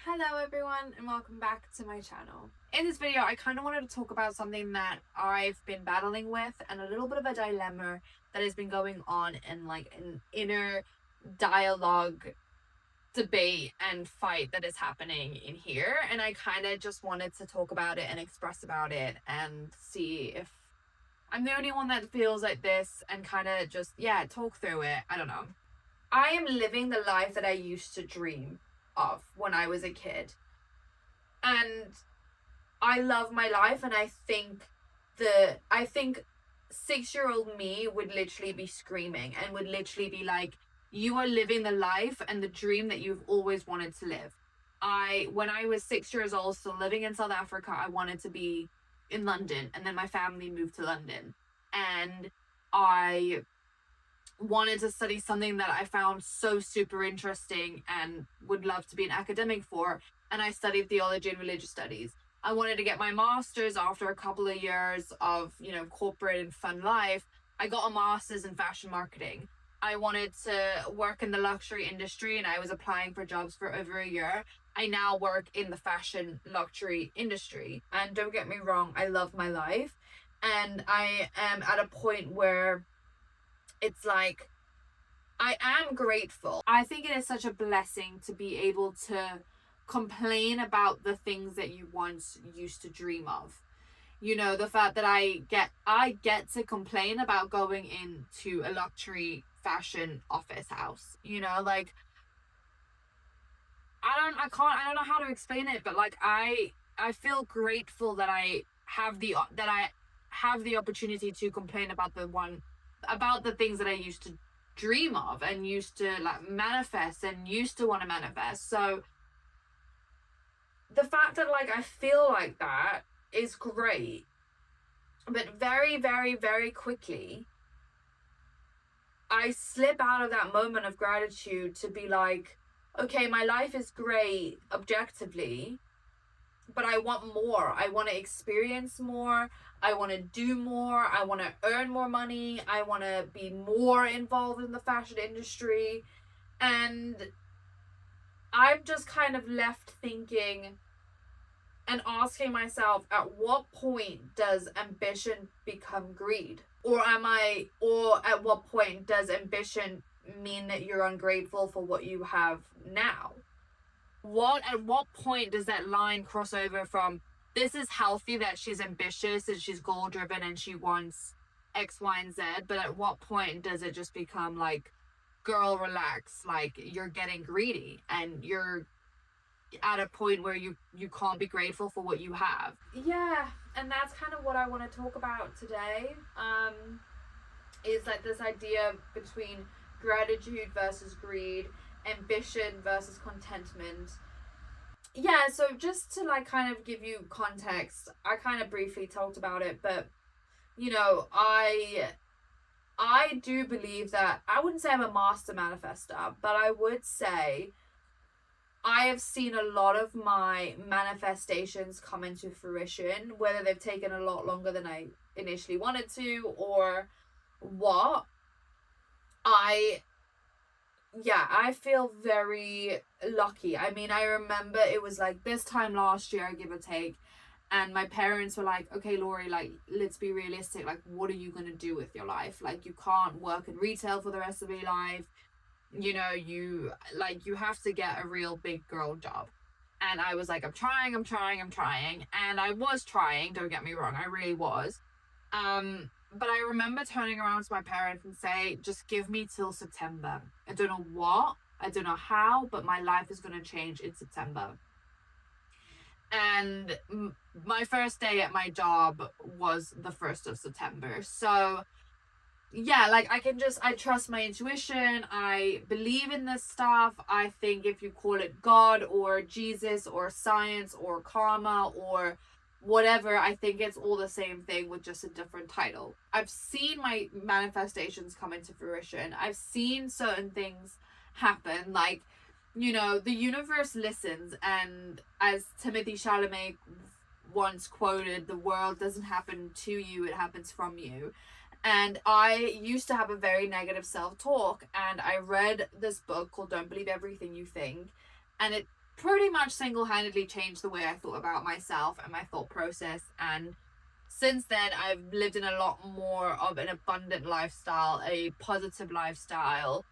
Hello everyone and welcome back to my channel. In this video I kind of wanted to talk about something that I've been battling with and a little bit of a dilemma that has been going on in like an inner dialogue, debate and fight that is happening in here, and I kind of just wanted to talk about it and express about it and see if I'm the only one that feels like this and kind of just talk through it. I don't know. I am living the life that I used to dream of when I was a kid. And I love my life, and I think 6-year-old me would literally be screaming and would literally be like, you are living the life and the dream that you've always wanted to live. When I was 6 years old, still living in South Africa, I wanted to be in London, and then my family moved to London, and I wanted to study something that I found so super interesting and would love to be an academic for, and I studied theology and religious studies. I wanted to get my master's after a couple of years of, corporate and fun life. I got a master's in fashion marketing. I wanted to work in the luxury industry, and I was applying for jobs for over a year. I now work in the fashion luxury industry, and don't get me wrong, I love my life, and I am at a point where it's like I am grateful. I think it is such a blessing to be able to complain about the things that you once used to dream of. The fact that I get to complain about going into a luxury fashion office house. Like I don't know how to explain it, but like I feel grateful that I have the opportunity to complain about the things that I used to dream of and used to like manifest and used to want to manifest. So the fact that like I feel like that is great, but very, very, very quickly I slip out of that moment of gratitude to be like, okay, my life is great objectively, but I want more. I want to experience more. I want to do more. I want to earn more money. I want to be more involved in the fashion industry. And I'm just kind of left thinking and asking myself, at what point does ambition become greed? Or at what point does ambition mean that you're ungrateful for what you have now? At what point does that line cross over from, this is healthy that she's ambitious and she's goal driven and she wants X, Y, and Z, but at what point does it just become like, girl, relax, like you're getting greedy and you're at a point where you can't be grateful for what you have? Yeah, and that's kind of what I want to talk about today. Is like this idea between gratitude versus greed, ambition versus contentment. Yeah, so just to like kind of give you context, I kind of briefly talked about it, but I do believe that I wouldn't say I'm a master manifester, but I would say I have seen a lot of my manifestations come into fruition, whether they've taken a lot longer than I initially wanted to or what. I feel very lucky. I mean, I remember it was like this time last year, give or take, and my parents were like, okay, Laurie, like, let's be realistic. Like, what are you going to do with your life? Like, you can't work in retail for the rest of your life. You have to get a real big girl job. And I was like, I'm trying. And I was trying, don't get me wrong, I really was. But I remember turning around to my parents and say, just give me till September. I don't know what, I don't know how, but my life is going to change in September. And my first day at my job was the 1st of September. So yeah, like I trust my intuition. I believe in this stuff. I think if you call it God or Jesus or science or karma or whatever, I think it's all the same thing with just a different title. I've seen my manifestations come into fruition. I've seen certain things happen. Like, the universe listens, and as Timothy Chalamet once quoted, the world doesn't happen to you, it happens from you. And I used to have a very negative self-talk, and I read this book called Don't Believe Everything You Think, and it pretty much single-handedly changed the way I thought about myself and my thought process. And since then, I've lived in a lot more of an abundant lifestyle, a positive lifestyle.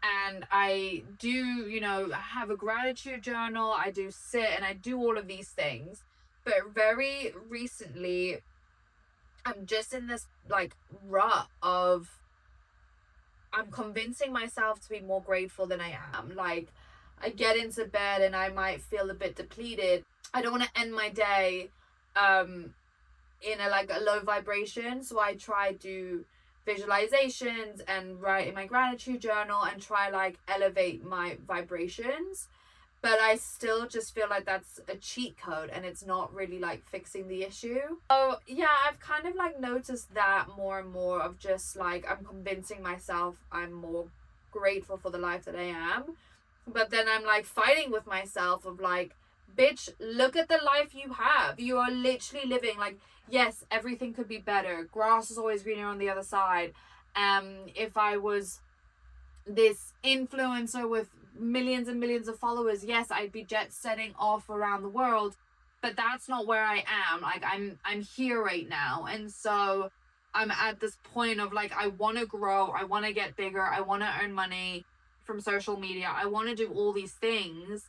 And I do, you know, have a gratitude journal. I do sit and I do all of these things. But very recently, I'm just in this like rut of, I'm convincing myself to be more grateful than I am. Like, I get into bed and I might feel a bit depleted. I don't want to end my day in a low vibration, so I try to visualizations and write in my gratitude journal and try like elevate my vibrations. But I still just feel like that's a cheat code and it's not really like fixing the issue. So yeah, I've kind of like noticed that more and more of just like, I'm convincing myself I'm more grateful for the life that I am. But then I'm like fighting with myself of like, bitch, look at the life you have. You are literally living like, yes, everything could be better. Grass is always greener on the other side. If I was this influencer with millions and millions of followers, yes, I'd be jet setting off around the world, but that's not where I am. Like, I'm here right now, and so I'm at this point of like, I want to grow, I want to get bigger, I want to earn money from social media, I want to do all these things.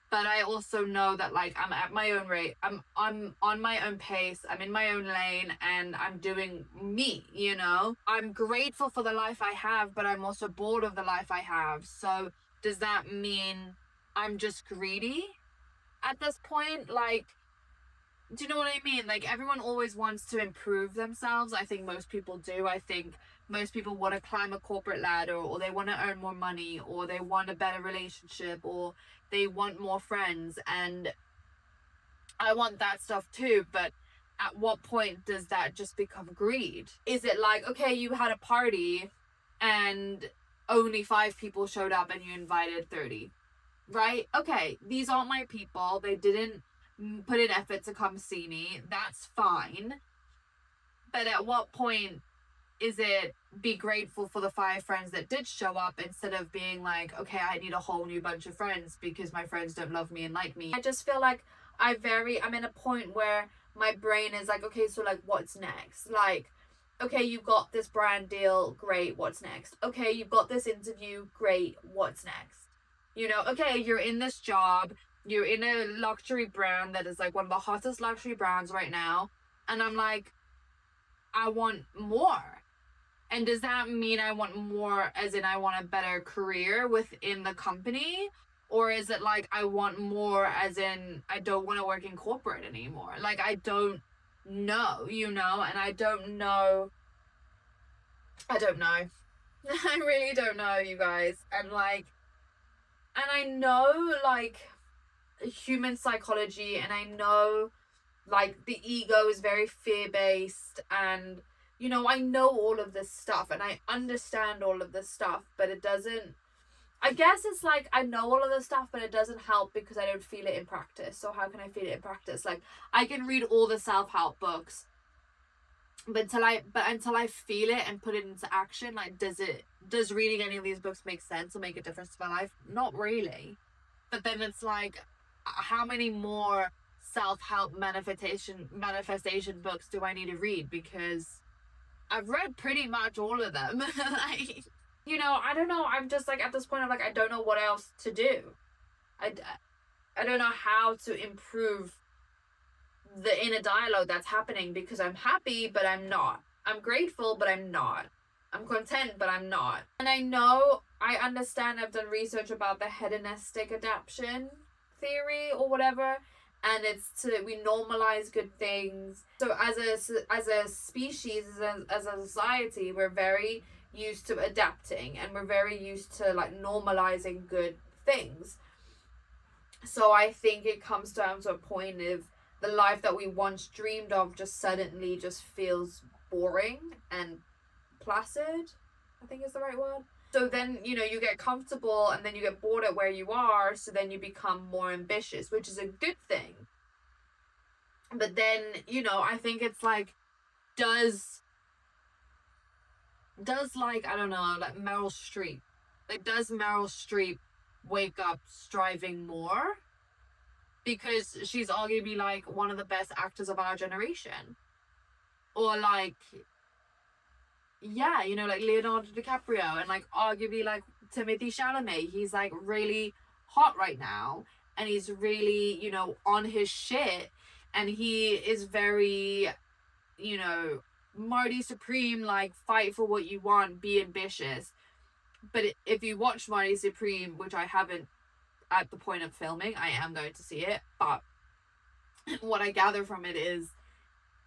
But I also know that like, I'm at my own rate, I'm on my own pace, I'm in my own lane, and I'm doing me, you know? I'm grateful for the life I have, but I'm also bored of the life I have. So does that mean I'm just greedy at this point? Like, do you know what I mean? Like, everyone always wants to improve themselves. I think most people do. I think most people want to climb a corporate ladder, or they want to earn more money, or they want a better relationship, or they want more friends. And I want that stuff too, but at what point does that just become greed? Is it like, okay, you had a party and only 5 people showed up and you invited 30, right? Okay, these aren't my people. They didn't put in effort to come see me. That's fine. But at what point is it be grateful for the 5 friends that did show up, instead of being like, okay, I need a whole new bunch of friends because my friends don't love me and like me? I just feel like I'm in a point where my brain is like, okay, so like, what's next? Like, okay, you got this brand deal, great, what's next? Okay, you've got this interview, great, what's next? You know, okay, you're in this job, you're in a luxury brand that is like one of the hottest luxury brands right now, and I'm like, I want more. And does that mean I want more as in I want a better career within the company? Or is it like I want more as in I don't want to work in corporate anymore? Like, I don't know, you know? And I don't know. I really don't know, you guys. And like, and I know like human psychology, and I know like the ego is very fear-based, and you know, I know all of this stuff and I understand all of this stuff, but it doesn't, I guess it's like, I know all of this stuff, but it doesn't help because I don't feel it in practice. So how can I feel it in practice? Like, I can read all the self-help books, but until I feel it and put it into action, like, does reading any of these books make sense or make a difference to my life? Not really. But then it's like, how many more self-help manifestation books do I need to read? Because I've read pretty much all of them. Like, you know, I don't know. I'm just like at this point, I'm like, I don't know what else to do. I don't know how to improve the inner dialogue that's happening, because I'm happy, but I'm not. I'm grateful, but I'm not. I'm content, but I'm not. And I understand, I've done research about the hedonistic adaptation theory or whatever, and it's we normalize good things. So as a species, as a society, we're very used to adapting, and we're very used to like normalizing good things. So I think it comes down to a point of the life that we once dreamed of just suddenly just feels boring and placid, I think is the right word. So then, you know, you get comfortable and then you get bored at where you are, so then you become more ambitious, which is a good thing. But then, you know, I think it's like, does like, I don't know, like Meryl Streep, like, does Meryl Streep wake up striving more? because she's arguably like one of the best actors of our generation. Or like, yeah, you know, like Leonardo DiCaprio, and like arguably like Timothée Chalamet. He's like really hot right now, and he's really, you know, on his shit, and he is very, you know, Marty Supreme, like fight for what you want, be ambitious. But if you watch Marty Supreme, which I haven't at the point of filming, I am going to see it, but what I gather from it is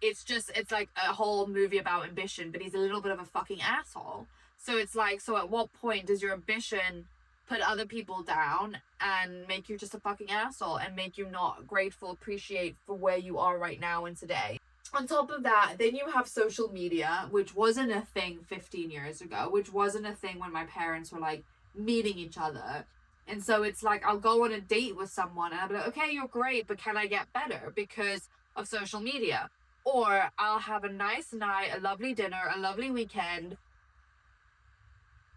it's like a whole movie about ambition, but he's a little bit of a fucking asshole. So it's like, so at what point does your ambition put other people down and make you just a fucking asshole and make you not grateful, appreciate for where you are right now and today? On top of that, then you have social media, which wasn't a thing 15 years ago, which wasn't a thing when my parents were like meeting each other. And so it's like, I'll go on a date with someone and I'll be like, okay, you're great, but can I get better because of social media? Or I'll have a nice night, a lovely dinner, a lovely weekend,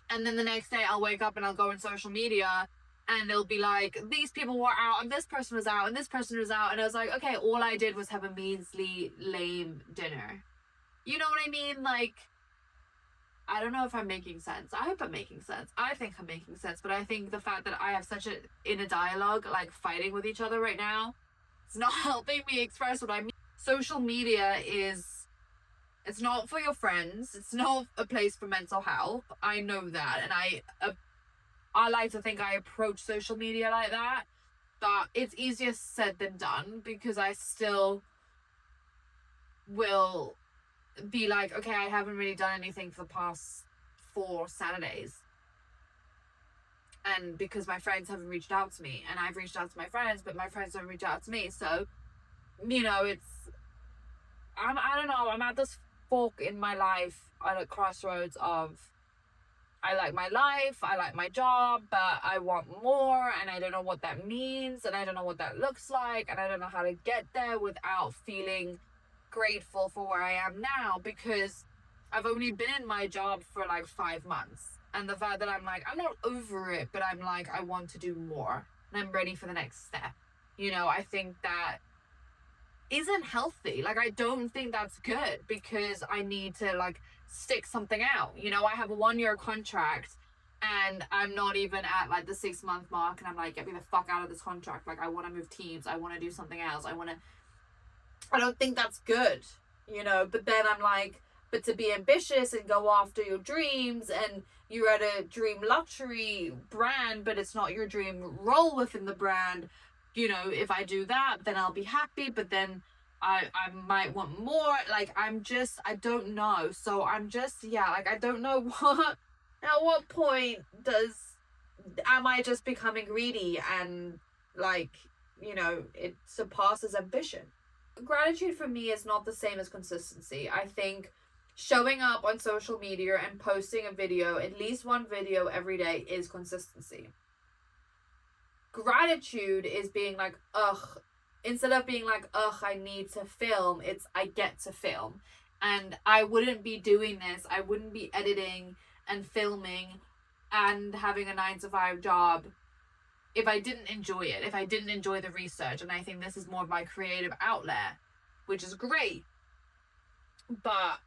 and then the next day I'll wake up and I'll go on social media and it'll be like, these people were out and this person was out and this person was out, and I was like, okay, all I did was have a measly lame dinner. You know what I mean? Like, I don't know if I'm making sense. I hope I'm making sense. I think I'm making sense, but I think the fact that I have such a inner dialogue, like fighting with each other right now, it's not helping me express what I mean. Social media it's not for your friends. It's not a place for mental health. I know that, and I like to think I approach social media like that, but it's easier said than done, because I still will be like, okay, I haven't really done anything for the past 4 Saturdays, and because my friends haven't reached out to me, and I've reached out to my friends, but my friends don't reach out to me. So, you know, I don't know, I'm at this fork in my life, at a crossroads of, I like my life, I like my job, but I want more, and I don't know what that means, and I don't know what that looks like, and I don't know how to get there without feeling grateful for where I am now, because I've only been in my job for like 5 months, and the fact that I'm like, I'm not over it, but I'm like, I want to do more, and I'm ready for the next step. You know, I think that isn't healthy. Like, I don't think that's good, because I need to like stick something out. You know, I have a 1-year contract and I'm not even at like the 6-month mark, and I'm like, get me the fuck out of this contract. Like, I want to move teams, I want to do something else, I don't think that's good, you know. But then I'm like, but to be ambitious and go after your dreams, and you're at a dream luxury brand, but it's not your dream role within the brand, you know, if I do that, then I'll be happy, but then I might want more. Like, I don't know. So I'm just, yeah, like, I don't know at what point am I just becoming greedy, and like, you know, it surpasses ambition. Gratitude for me is not the same as consistency. I think showing up on social media and posting a video, at least one video every day, is consistency. Gratitude is being like, ugh, instead of being like, ugh, I need to film, it's I get to film. And I wouldn't be doing this, I wouldn't be editing and filming and having a 9-to-5 job if I didn't enjoy it, if I didn't enjoy the research. And I think this is more of my creative outlet, which is great. But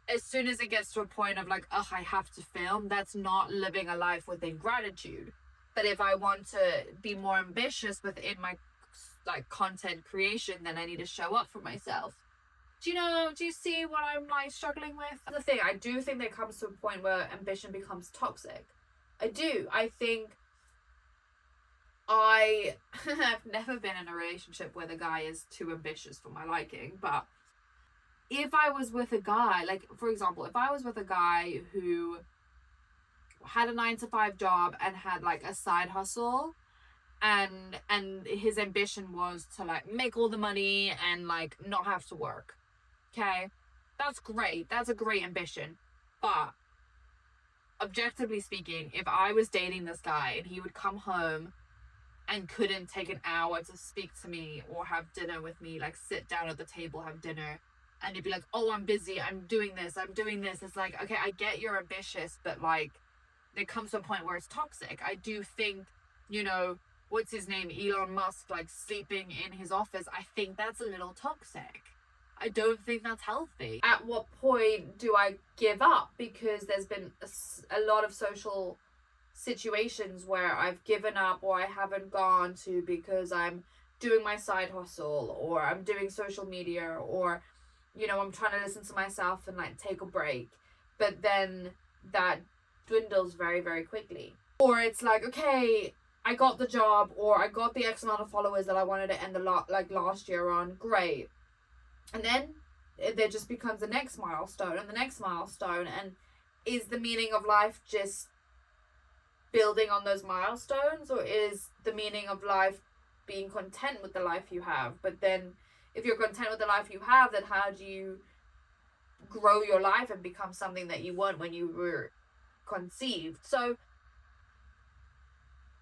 as soon as it gets to a point of like, ugh, I have to film, that's not living a life within gratitude. But if I want to be more ambitious within my like content creation, then I need to show up for myself. Do you see what I'm like struggling with? The thing, I do think there comes to a point where ambition becomes toxic. I do. I think I have never been in a relationship where the guy is too ambitious for my liking, but if I was with a guy, like, for example, if I was with a guy who had a 9-to-5 job and had like a side hustle, and his ambition was to like make all the money and like not have to work, okay, that's great, that's a great ambition. But objectively speaking, if I was dating this guy and he would come home and couldn't take an hour to speak to me or have dinner with me, like sit down at the table, have dinner, and he'd be like, oh, I'm busy, I'm doing this, it's like, okay, I get you're ambitious, but like, it comes to a point where it's toxic. I do think, you know, what's his name, Elon Musk, like sleeping in his office, I think that's a little toxic. I don't think that's healthy. At what point do I give up? Because there's been a lot of social situations where I've given up or I haven't gone to because I'm doing my side hustle or I'm doing social media or, you know, I'm trying to listen to myself and like take a break. But then that dwindles very, very quickly. Or it's like, okay, I got the job or I got the X amount of followers that I wanted to end last year on. Great. And then there just becomes the next milestone and the next milestone. And is the meaning of life just building on those milestones, or is the meaning of life being content with the life you have? But then if you're content with the life you have, then how do you grow your life and become something that you weren't when you were conceived? So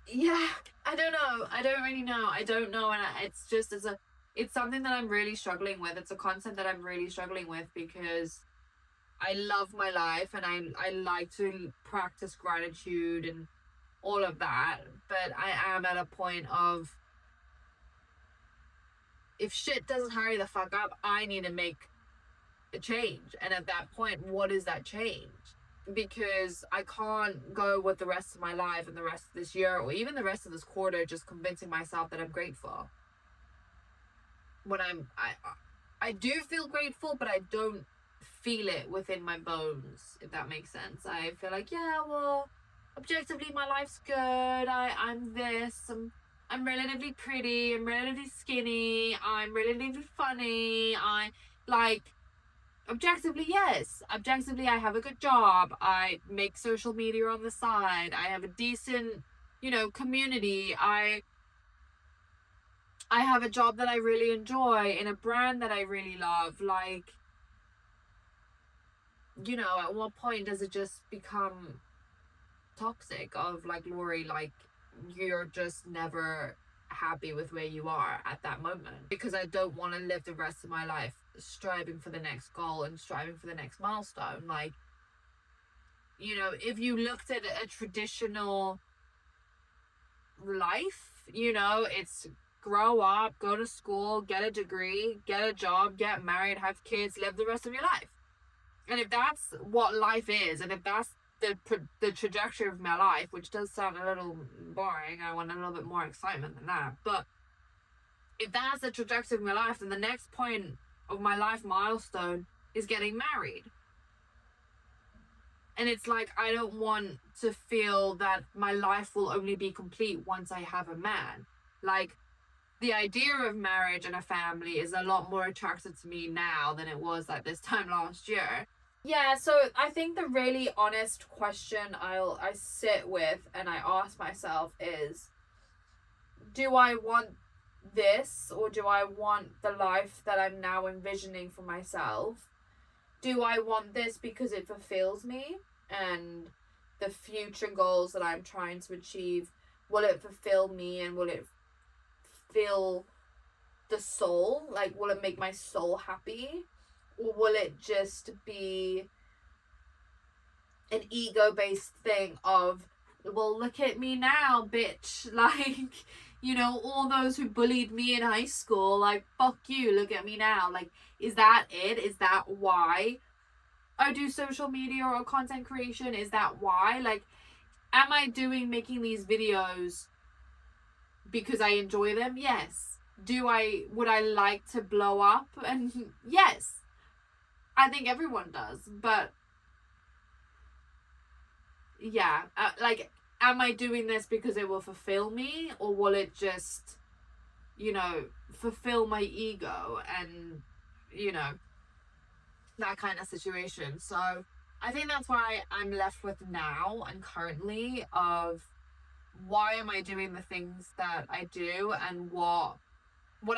yeah, I don't know. I don't really know. I don't know. And it's something that I'm really struggling with. It's a concept that I'm really struggling with because I love my life and I like to practice gratitude and all of that. But I am at a point of, if shit doesn't hurry the fuck up, I need to make a change. And at that point, what is that change? Because I can't go with the rest of my life and the rest of this year or even the rest of this quarter just convincing myself that I'm grateful. When I do feel grateful, but I don't feel it within my bones, if that makes sense. I feel like, yeah, well, objectively my life's good. I'm this. I'm relatively pretty. I'm relatively skinny. I'm relatively funny. I like. Objectively, yes. Objectively, I have a good job. I make social media on the side. I have a decent, you know, community. I have a job that I really enjoy in a brand that I really love. Like, you know, at what point does it just become toxic of like, Lori, like, you're just never happy with where you are at that moment? Because I don't want to live the rest of my life striving for the next goal and striving for the next milestone. Like, you know, if you looked at a traditional life, you know, it's grow up, go to school, get a degree, get a job, get married, have kids, live the rest of your life. And if that's what life is, and if that's the trajectory of my life, which does sound a little boring, I want a little bit more excitement than that, but if that's the trajectory of my life, then the next point of my life milestone is getting married. And it's like, I don't want to feel that my life will only be complete once I have a man. Like, the idea of marriage and a family is a lot more attractive to me now than it was at this time last year. Yeah, so I think the really honest question I sit with and I ask myself is, do I want this, or do I want the life that I'm now envisioning for myself? Do I want this because it fulfills me and the future goals that I'm trying to achieve? Will it fulfill me and will it fill the soul? Like, will it make my soul happy? Or will it just be an ego-based thing of, well, look at me now, bitch. Like, you know, all those who bullied me in high school, like, fuck you, look at me now. Like, is that it? Is that why I do social media or content creation? Is that why? Like, am I making these videos because I enjoy them? Yes. Would I like to blow up? And yes, I think everyone does. But yeah, like, am I doing this because it will fulfill me, or will it just, you know, fulfill my ego and, you know, that kind of situation? So I think that's why I'm left with now and currently of, why am I doing the things that I do, and what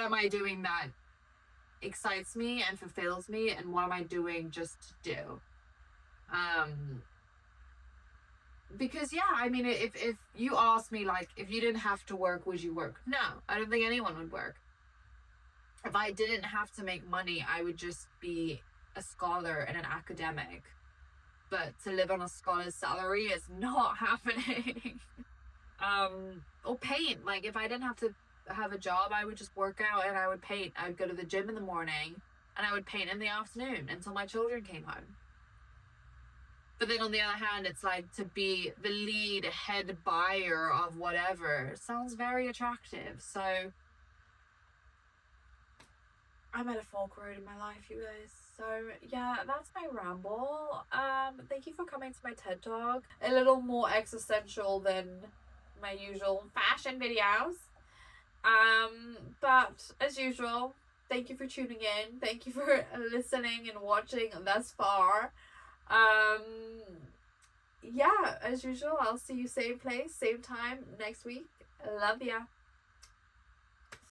am I doing that excites me and fulfills me, and what am I doing just to do? Because yeah, I mean, if you ask me, like, if you didn't have to work, would you work? No, I don't think anyone would work. If I didn't have to make money, I would just be a scholar and an academic. But to live on a scholar's salary is not happening. Or paint. Like, if I didn't have to have a job, I would just work out and I would paint. I would go to the gym in the morning and I would paint in the afternoon until my children came home. But then on the other hand, it's like, to be the lead head buyer of whatever sounds very attractive. So I'm at a fork road in my life, you guys. So yeah, that's my ramble. Thank you for coming to my TED Talk. A little more existential than my usual fashion videos. But as usual, thank you for tuning in. Thank you for listening and watching thus far. Yeah, as usual, I'll see you same place, same time next week. Love ya.